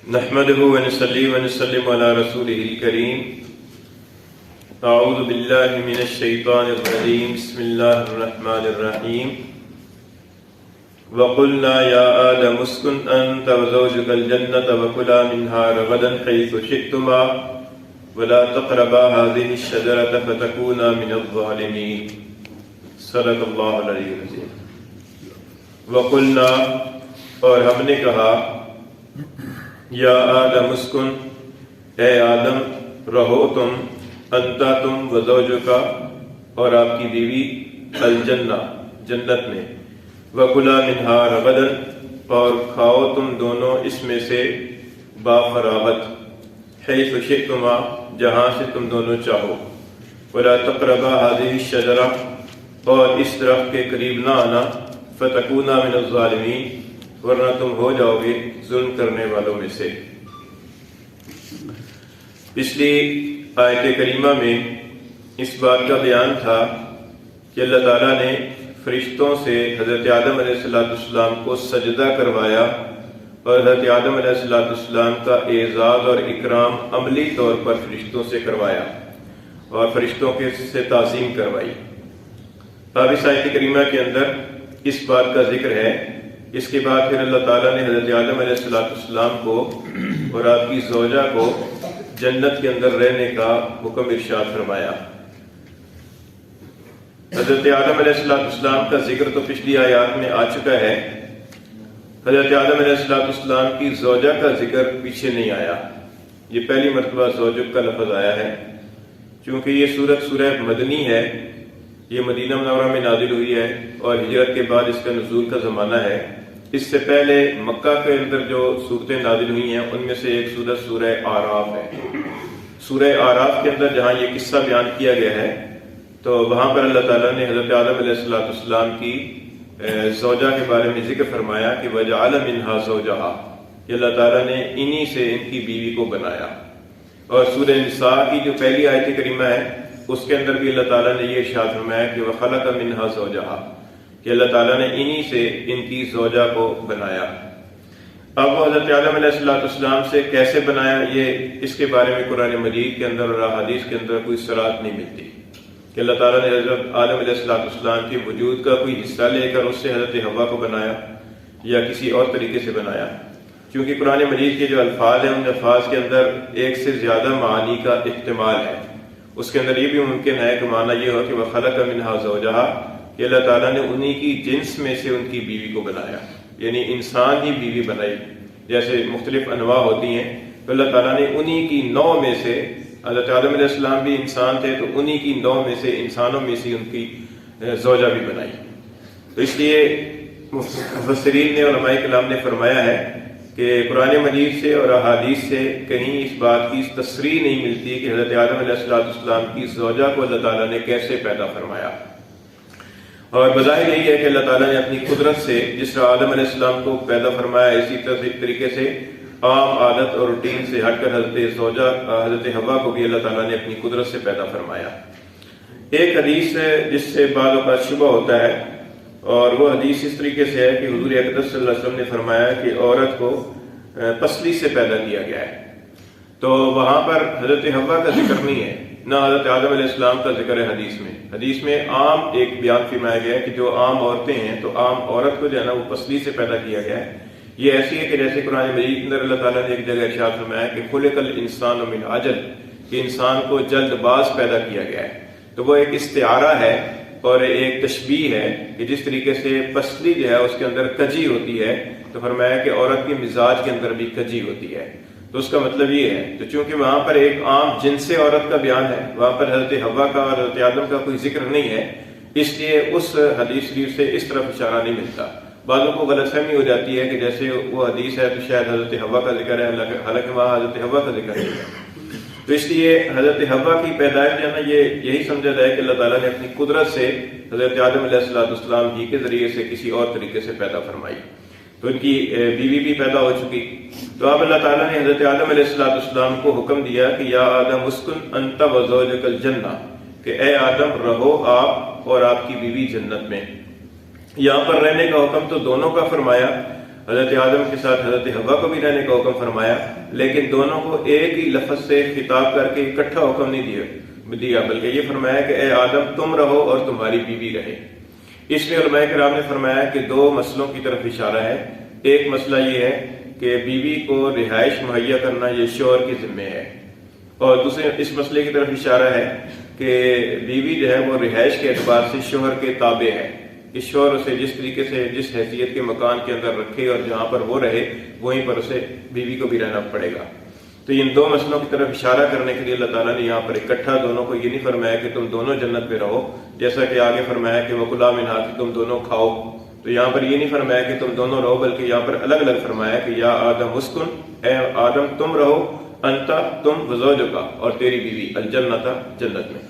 نحمده ونصلي ونسلم على رسوله الكريم. اعوذ بالله من الشيطان الرجيم. بسم الله الرحمن الرحيم. وقلنا يا آدم اسكن أنت وزوجك الجنة وكلا منها رغدا حيث شئتما ولا تقربا هذه الشجرة فتكونا من الظالمين. صدق اللہ العلی العظیم. وقلنا، اور ہم نے کہا، یا آدم اسکن، اے آدم رہو تم، انتا تم وزوجکا، اور آپ کی بیوی، الجنہ جنت میں، وکلا منہا رغدن، اور کھاؤ تم دونوں اس میں سے بافراغت، حیث شئتما، جہاں سے تم دونوں چاہو، ولا تقربا هذه الشجرہ، اور اس درخت کے قریب نہ آنا، فتکونا من الظالمین، ورنہ تم ہو جاؤ گے ظلم کرنے والوں میں سے. پچھلی آیت کریمہ میں اس بات کا بیان تھا کہ اللہ تعالیٰ نے فرشتوں سے حضرت آدم علیہ السلام کو سجدہ کروایا، اور حضرت آدم علیہ السلام کا اعزاز اور اکرام عملی طور پر فرشتوں سے کروایا اور فرشتوں کے سے تعظیم کروائی. اب اس آیت کریمہ کے اندر اس بات کا ذکر ہے. اس کے بعد پھر اللہ تعالیٰ نے حضرت آدم علیہ السلام کو اور آپ کی زوجہ کو جنت کے اندر رہنے کا حکم ارشاد فرمایا. حضرت آدم علیہ السلام کا ذکر تو پچھلی آیات میں آ چکا ہے. حضرت آدم علیہ السلام کی زوجہ کا ذکر پیچھے نہیں آیا. یہ پہلی مرتبہ زوجہ کا لفظ آیا ہے. چونکہ یہ سورہ مدنی ہے، یہ مدینہ منورہ میں نازل ہوئی ہے اور ہجرت کے بعد اس کا نزول کا زمانہ ہے. اس سے پہلے مکہ کے اندر جو صورتیں نازل ہوئی ہیں ان میں سے ایک سورہ آراف ہے. سورہ آراف کے اندر جہاں یہ قصہ بیان کیا گیا ہے تو وہاں پر اللہ تعالیٰ نے حضرت آدم علیہ السلام کی زوجہ کے بارے میں ذکر فرمایا کہ وَجَعَلَ مِنْهَا زَوْجَهَا، کہ اللہ تعالیٰ نے انہی سے ان کی بیوی کو بنایا. اور سورہ نساء کی جو پہلی آیت کریمہ ہے اس کے اندر بھی اللہ تعالیٰ نے یہ ارشاد فرمایا کہ وَخَلَقَ مِنْهَا زَوْجَهَا، کہ اللہ تعالیٰ نے انہی سے ان کی زوجہ کو بنایا. اب وہ حضرت آدم علیہ السلام سے کیسے بنایا، یہ اس کے بارے میں قرآن مجید کے اندر اور احادیث کے اندر کوئی صراحت نہیں ملتی کہ اللہ تعالیٰ نے حضرت آدم علیہ السلام کے وجود کا کوئی حصہ لے کر اس سے حضرت حوا کو بنایا یا کسی اور طریقے سے بنایا. کیونکہ قرآن مجید کے جو الفاظ ہیں ان الفاظ کے اندر ایک سے زیادہ معانی کا احتمال ہے. اس کے اندر یہ بھی ممکن ہے کہ معنی یہ ہو کہ وَخَلَقَ مِنْهَا زَوْجَهَا، کہ اللہ تعالیٰ نے انہی کی جنس میں سے ان کی بیوی کو بنایا، یعنی انسان ہی بیوی بنائی. جیسے مختلف انواع ہوتی ہیں تو اللہ تعالیٰ نے انہی کی نوع میں سے، حضرت آدم علیہ السلام بھی انسان تھے تو انہی کی نوع میں سے، انسانوں میں سے ان کی زوجہ بھی بنائی. تو اس لیے مفسرین نے، علماء کرام نے فرمایا ہے کہ قرآن مجید سے اور احادیث سے کہیں اس بات کی تصریح نہیں ملتی کہ حضرت آدم علیہ السلام کی زوجہ کو اللہ تعالیٰ نے کیسے پیدا فرمایا. اور بظاہر یہی ہے کہ اللہ تعالیٰ نے اپنی قدرت سے جس طرح آدم علیہ السلام کو پیدا فرمایا، اسی طریقے سے عام عادت اور روٹین سے ہٹ کر حضرت حوا کو بھی اللہ تعالیٰ نے اپنی قدرت سے پیدا فرمایا. ایک حدیث ہے جس سے بعض اوقات شبہ ہوتا ہے، اور وہ حدیث اس طریقے سے ہے کہ حضور اقدس صلی اللہ علیہ وسلم نے فرمایا کہ عورت کو پسلی سے پیدا کیا گیا ہے. تو وہاں پر حضرت حوا کا ذکر نہیں ہے، نہ حضرت آدم علیہ السلام کا ذکر ہے. حدیث میں عام ایک بیان فرمایا گیا ہے کہ جو عام عورتیں ہیں تو عام عورت کو جو ہے نا وہ پسلی سے پیدا کیا گیا ہے. یہ ایسی ہے کہ جیسے قرآن مجید کے اندر اللہ تعالیٰ نے ایک جگہ ارشاد فرمایا کہ خلق الانسان من عجل، کہ انسان کو جلد باز پیدا کیا گیا ہے. تو وہ ایک استعارہ ہے اور ایک تشبیہ ہے کہ جس طریقے سے پسلی جو ہے اس کے اندر کجی ہوتی ہے، تو فرمایا کہ عورت کے مزاج کے اندر بھی کجی ہوتی ہے. تو اس کا مطلب یہ ہے. تو چونکہ وہاں پر ایک عام جنس عورت کا بیان ہے، وہاں پر حضرت حوا کا اور حضرت آدم کا کوئی ذکر نہیں ہے، اس لیے اس حدیث شریف سے اس طرف اشارہ نہیں ملتا. بعضوں کو غلط فہمی ہو جاتی ہے کہ جیسے وہ حدیث ہے تو شاید حضرت حوا کا ذکر ہے، حالانکہ وہاں حضرت حوا کا ذکر نہیں ہے. تو اس لیے حضرت حوا کی پیدائش جو ہے نا یہی سمجھا جائے کہ اللہ تعالیٰ نے اپنی قدرت سے حضرت آدم علیہ السلام ہی کے ذریعے سے کسی اور طریقے سے پیدا فرمائی. تو ان کی بیوی بھی پیدا ہو چکی. تو اب اللہ تعالیٰ نے حضرت آدم علیہ السلام کو حکم دیا کہ یا آدم اسکن انت وزوجک الجنہ، کہ اے آدم رہو آپ اور آپ کی بیوی جنت میں. یہاں پر رہنے کا حکم تو دونوں کا فرمایا. حضرت آدم کے ساتھ حضرت حوا کو بھی رہنے کا حکم فرمایا، لیکن دونوں کو ایک ہی لفظ سے خطاب کر کے اکٹھا حکم نہیں دیا، بلکہ یہ فرمایا کہ اے آدم تم رہو اور تمہاری بیوی رہے۔ اس میں علماء کرام نے فرمایا کہ دو مسئلوں کی طرف اشارہ ہے۔ ایک مسئلہ یہ ہے کہ بیوی کو رہائش مہیا کرنا یہ شوہر کے ذمے ہے، اور دوسرے اس مسئلے کی طرف اشارہ ہے کہ بیوی جو ہے وہ رہائش کے اعتبار سے شوہر کے تابع ہے، کہ شوہر اسے جس طریقے سے جس حیثیت کے مکان کے اندر رکھے اور جہاں پر وہ رہے وہیں پر اسے بیوی کو بھی رہنا پڑے گا۔ تو ان دو مسئلوں کی طرف اشارہ کرنے کے لیے اللہ تعالیٰ نے یہاں پر اکٹھا دونوں کو یہ نہیں فرمایا کہ تم دونوں جنت میں رہو، جیسا کہ آگے فرمایا کہ وَكُلَا مِنْهَا کہ تم دونوں کھاؤ، تو یہاں پر یہ نہیں فرمایا کہ تم دونوں رہو، بلکہ یہاں پر الگ الگ فرمایا کہ یا آدم اسکن، اے آدم تم رہو، انتا تم وزوجکا اور تیری بیوی، الجنت جنت میں۔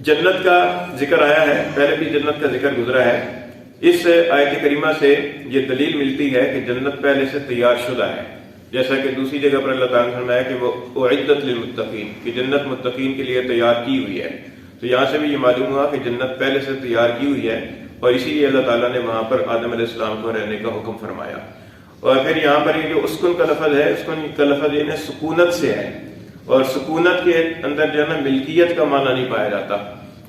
جنت کا ذکر آیا ہے، پہلے بھی جنت کا ذکر گزرا ہے۔ اس آیت کریمہ سے یہ دلیل ملتی ہے کہ جنت پہلے سے تیار شدہ ہے، جیسا کہ دوسری جگہ پر اللہ تعالیٰ نے فرمایا کہ وہ اعدت للمتقین، کہ جنت متقین کے لیے تیار کی ہوئی ہے۔ تو یہاں سے بھی یہ معلوم ہوا کہ جنت پہلے سے تیار کی ہوئی ہے، اور اسی لیے اللہ تعالیٰ نے وہاں پر آدم علیہ السلام کو رہنے کا حکم فرمایا۔ اور پھر یہاں پر یہ جو اسکن کا لفظ ہے، اسکن کا لفظ یہ سکونت سے ہے، اور سکونت کے اندر جو ہے نا ملکیت کا معنی نہیں پایا جاتا،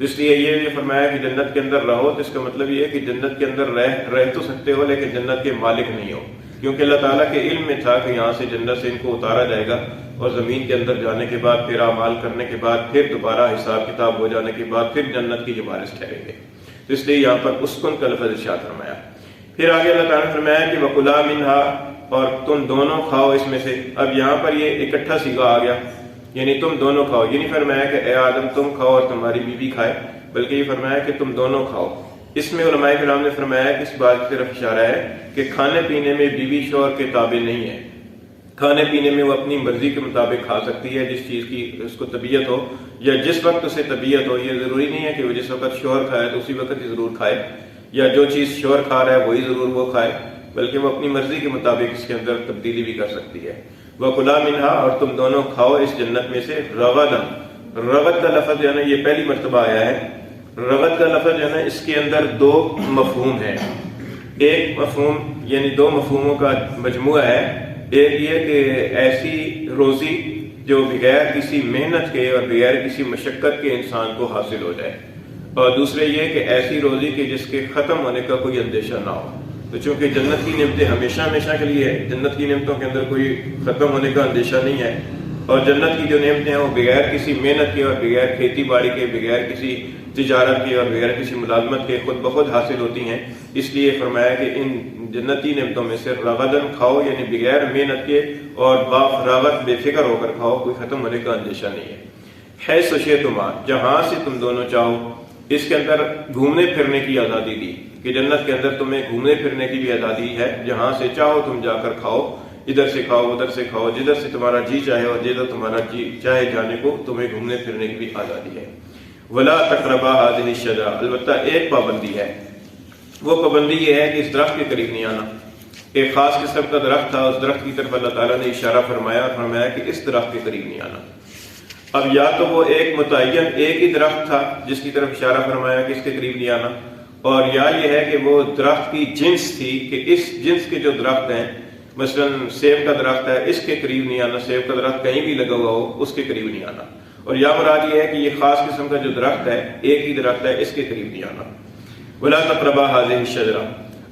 اس لیے یہ فرمایا کہ جنت کے اندر رہو، تو اس کا مطلب یہ ہے کہ جنت کے اندر رہ تو سکتے ہو لیکن جنت کے مالک نہیں ہو، کیونکہ اللہ تعالیٰ کے علم میں تھا کہ یہاں سے جنت سے ان کو اتارا جائے گا، اور زمین کے اندر جانے کے بعد پھر اعمال کرنے کے بعد پھر دوبارہ حساب کتاب ہو جانے کے بعد پھر جنت کی یہ وارث ٹھہریں گے، تو اس لیے یہاں پر اسکن کا لفظ ارشاد فرمایا۔ پھر آگے اللہ تعالیٰ نے فرمایا کہ وَكُلَا مِنْهَا اور تم دونوں کھاؤ اس میں سے۔ اب یہاں پر یہ اکٹھا صیغہ آ گیا، یعنی تم دونوں کھاؤ، یہ نہیں فرمایا کہ اے آدم تم کھاؤ اور تمہاری بیوی کھائے، بلکہ یہ فرمایا کہ تم دونوں کھاؤ۔ اس میں علماء کرام نے فرمایا کہ اس بات کی طرف اشارہ ہے کہ کھانے پینے میں بیوی شوہر کے تابع نہیں ہے، کھانے پینے میں وہ اپنی مرضی کے مطابق کھا سکتی ہے، جس چیز کی اس کو طبیعت ہو یا جس وقت اسے طبیعت ہو۔ یہ ضروری نہیں ہے کہ وہ جس وقت شوہر کھائے تو اسی وقت ہی ضرور کھائے، یا جو چیز شوہر کھا رہا ہے وہی ضرور وہ کھائے، بلکہ وہ اپنی مرضی کے مطابق اس کے اندر تبدیلی بھی کر سکتی ہے۔ وَكُلَا مِنْهَا اور تم دونوں کھاؤ اس جنت میں سے رَغَدًا۔ رغد کا لفظ جو ہے نا یہ پہلی مرتبہ آیا ہے۔ رغد کا لفظ جو ہے نا اس کے اندر دو مفہوم ہیں، ایک مفہوم یعنی دو مفہوموں کا مجموعہ ہے، ایک یہ کہ ایسی روزی جو بغیر کسی محنت کے اور بغیر کسی مشقت کے انسان کو حاصل ہو جائے، اور دوسرے یہ کہ ایسی روزی کہ جس کے ختم ہونے کا کوئی اندیشہ نہ ہو۔ تو چونکہ جنت کی نعمتیں ہمیشہ ہمیشہ کے لیے ہے، جنت کی نعمتوں کے اندر کوئی ختم ہونے کا اندیشہ نہیں ہے، اور جنت کی جو نعمتیں ہیں وہ بغیر کسی محنت کے اور بغیر کھیتی باڑی کے، بغیر کسی تجارت کے اور بغیر کسی ملازمت کے خود بخود حاصل ہوتی ہیں۔ اس لیے فرمایا کہ ان جنتی نعمتوں میں سے رغدن کھاؤ، یعنی بغیر محنت کے اور بافراغت بے فکر ہو کر کھاؤ، کوئی ختم ہونے کا اندیشہ نہیں ہے۔ حیث شئتما جہاں سے تم دونوں چاہو، اس کے اندر گھومنے پھرنے کی آزادی دی کہ جنت کے اندر تمہیں گھومنے پھرنے کی بھی آزادی ہے، جہاں سے چاہو تم جا کر کھاؤ، ادھر سے کھاؤ ادھر سے کھاؤ، جدھر سے تمہارا جی چاہے اور جدھر تمہارا جی چاہے جانے کو تمہیں گھومنے پھرنے کی بھی آزادی ہے۔ ولا تقربا هذه الشجرہ، البتہ ایک پابندی ہے، وہ پابندی یہ ہے کہ اس درخت کے قریب نہیں آنا۔ ایک خاص قسم کا درخت تھا، اس درخت کی طرف اللہ تعالیٰ نے اشارہ فرمایا اور فرمایا کہ اس درخت کے قریب نہیں آنا۔ اب یا تو وہ ایک متعین ایک ہی درخت تھا جس کی طرف اشارہ فرمایا کہ اس کے قریب نہیں آنا، اور یا یہ ہے کہ وہ درخت کی جنس تھی کہ اس جنس کے جو درخت ہیں، مثلا سیب کا درخت ہے اس کے قریب نہیں آنا، سیب کا درخت کہیں بھی لگا ہوا ہو اس کے قریب نہیں آنا، اور یا مراد یہ ہے کہ یہ خاص قسم کا جو درخت ہے ایک ہی درخت ہے اس کے قریب نہیں آنا۔ ولا تقربا هذه الشجرہ،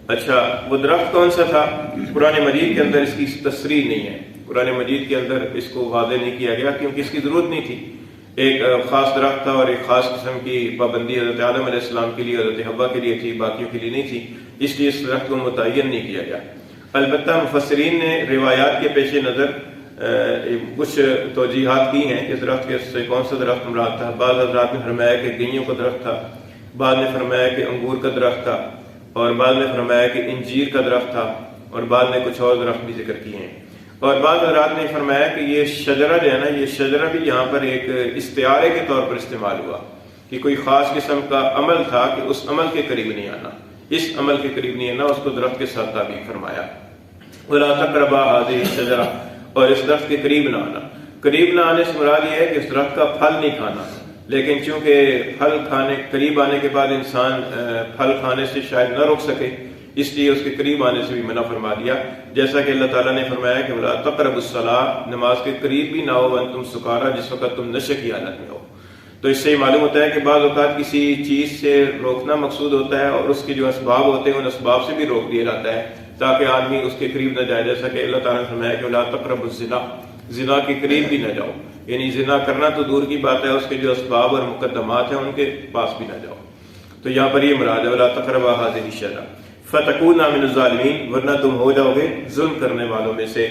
اچھا وہ درخت کون سا تھا؟ قرآن مجید کے اندر اس کی تصریح نہیں ہے، قرآن مجید کے اندر اس کو واضح نہیں کیا گیا کیونکہ اس کی ضرورت نہیں تھی۔ ایک خاص درخت تھا اور ایک خاص قسم کی پابندی حضرت آدم علیہ السلام کے لیے، حضرت حوا کے لیے تھی، باقیوں کے لیے نہیں تھی، اس لیے اس درخت کو متعین نہیں کیا گیا۔ البتہ مفسرین نے روایات کے پیش نظر کچھ توجیحات کی ہیں کہ اس درخت کے سے کون سا درخت مراد تھا۔ بعض حضرات نے فرمایا کہ گئیوں کا درخت تھا، بعض نے فرمایا کہ انگور کا درخت تھا، اور بعض نے فرمایا کہ انجیر کا درخت تھا، اور بعض نے کچھ اور درخت بھی ذکر کیے ہیں، اور بعض حضرات نے فرمایا کہ یہ شجرہ جو ہے نا، یہ شجرہ بھی یہاں پر ایک استعارے کے طور پر استعمال ہوا کہ کوئی خاص قسم کا عمل تھا کہ اس عمل کے قریب نہیں آنا، اس عمل کے قریب نہیں آنا، اس کو درخت کے ساتھ تعبیر فرمایا۔ وَلَا تَقْرَبَا هَذِهِ الشَّجَرَةَ، اور اس درخت کے قریب نہ آنا۔ قریب نہ آنے سے مراد یہ ہے کہ اس درخت کا پھل نہیں کھانا، لیکن چونکہ پھل کھانے قریب آنے کے بعد انسان پھل کھانے سے شاید نہ روک سکے، اس لیے اس کے قریب آنے سے بھی منع فرما دیا، جیسا کہ اللہ تعالیٰ نے فرمایا کہ وَلَا تَقْرَبُوا الصَّلَاةَ، نماز کے قریب بھی نہ ہو وَأَنْتُمْ سُكَارَىٰ، جس وقت تم نشے کی حالت میں ہو۔ تو اس سے معلوم ہوتا ہے کہ بعض اوقات کسی چیز سے روکنا مقصود ہوتا ہے اور اس کے جو اسباب ہوتے ہیں ان اسباب سے بھی روک دیا جاتا ہے تاکہ آدمی اس کے قریب نہ جائے، جیسا کہ اللہ تعالیٰ نے فرمایا کہ وَلَا تَقْرَبُوا الزِّنَا، زنا کے قریب بھی نہ جاؤ، یعنی زنا کرنا تو دور کی بات ہے، اس کے جو اسباب اور مقدمات ہیں ان کے پاس بھی نہ جاؤ۔ تو یہاں پر یہ مراد ہے وَلَا تَقْرَبَا هَٰذِهِ الشَّجَرَةَ فَتَكُونَا مِنَ الظَّالِمِينَ، ورنہ تم ہو جاؤ گے ظلم کرنے والوں میں سے۔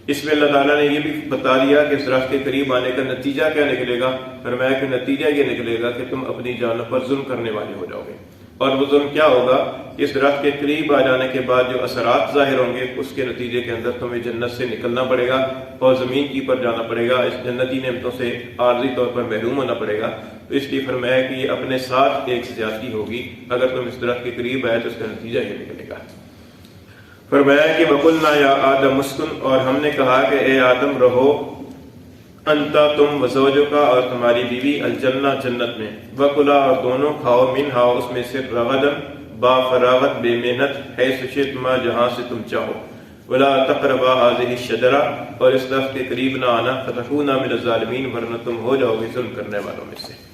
اس میں اللہ تعالیٰ نے یہ بھی بتا دیا کہ اس درخت کے قریب آنے کا نتیجہ کیا نکلے گا، فرمایا کہ نتیجہ یہ نکلے گا کہ تم اپنی جانوں پر ظلم کرنے والے ہو جاؤ گے۔ اور وہ ظلم کیا ہوگا؟ اس درخت کے قریب آ جانے کے بعد جو اثرات ظاہر ہوں گے اس کے نتیجے کے اندر تمہیں جنت سے نکلنا پڑے گا اور زمین کی پر جانا پڑے گا، اس جنتی نعمتوں سے عارضی طور پر محروم ہونا پڑے گا۔ تو اس لیے فرمایا کہ یہ اپنے ساتھ ایک زیادتی ہوگی، اگر تم اس درخت کے قریب آئے تو اس کا نتیجہ یہ نکلے گا۔ فرمایا کہ وَقُلْنَا يَا آدَمُ اسْكُنْ، اور ہم نے کہا کہ اے آدم رہو، انتا تم وزوجک اور تمہاری بیوی الجنہ جنت میں، وَكُلَا اور دونوں کھاؤ منہا اس میں سے رغدن با فراغت بے محنت حیث شئتما جہاں سے تم چاہو، وَلَا تَقْرَبَا هَٰذِهِ الشَّجَرَةَ اور اس درخت کے قریب نہ آنا، فَتَكُونَا مِنَ الظَّالِمِينَ ورنہ تم ہو جاؤ گے ظلم کرنے والوں میں سے۔